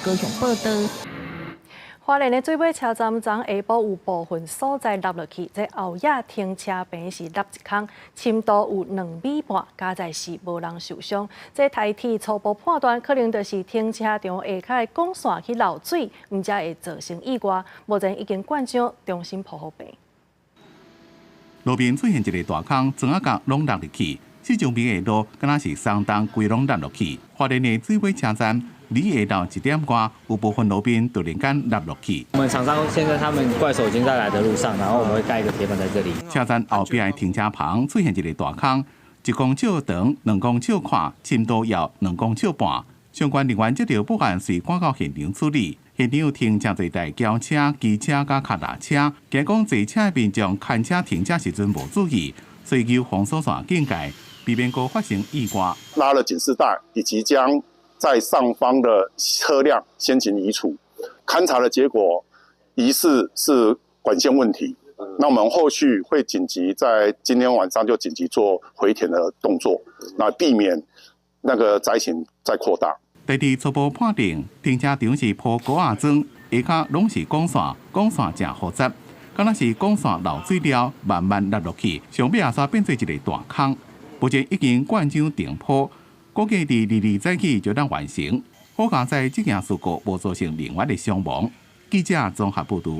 高雄报道。花莲的水尾车站昨下晡有部分所在落落去，这后夜停车坪是落一坑，深度有2米半，加在是无人受伤。这台铁初步判断可能就是停车场下骹的管线去漏水，唔才会造成意外。目前已经灌浆，重新铺好病。路边出现一个大坑，整啊角拢落入去，四周边的路敢若是相当规拢落落去。花莲的水尾车站。离下到1点外，有部分路边突然间落落去。我们厂商现在他们怪手已经在来的路上，然后我们会盖一个铁板在这里。车站后边的停车棚出现一个大坑，1公尺长，2公尺宽，深度约2公尺半。相关人员接到报案，随赶到现场处理。现场有停真侪台轿车、机车、甲脚踏车，惊讲坐车的民众看车停车时阵无注意，需求防锁线警戒，避免过发生意外。拉了警示带，以及将在上方的车辆先行移除，勘查的结果疑似是管线问题。那我们后续会紧急在今天晚上就紧急做回填的动作，那避免那个灾情再扩大。地地初步判定，停车场是铺高压砖，下骹拢是管线，管线正复杂，敢若是管线漏水了，慢慢落落去，上尾下煞变做一个大坑。目前已经灌浆定铺。估计伫22早起就能完成。好在这件事故无造成另外的伤亡。记者综合报道。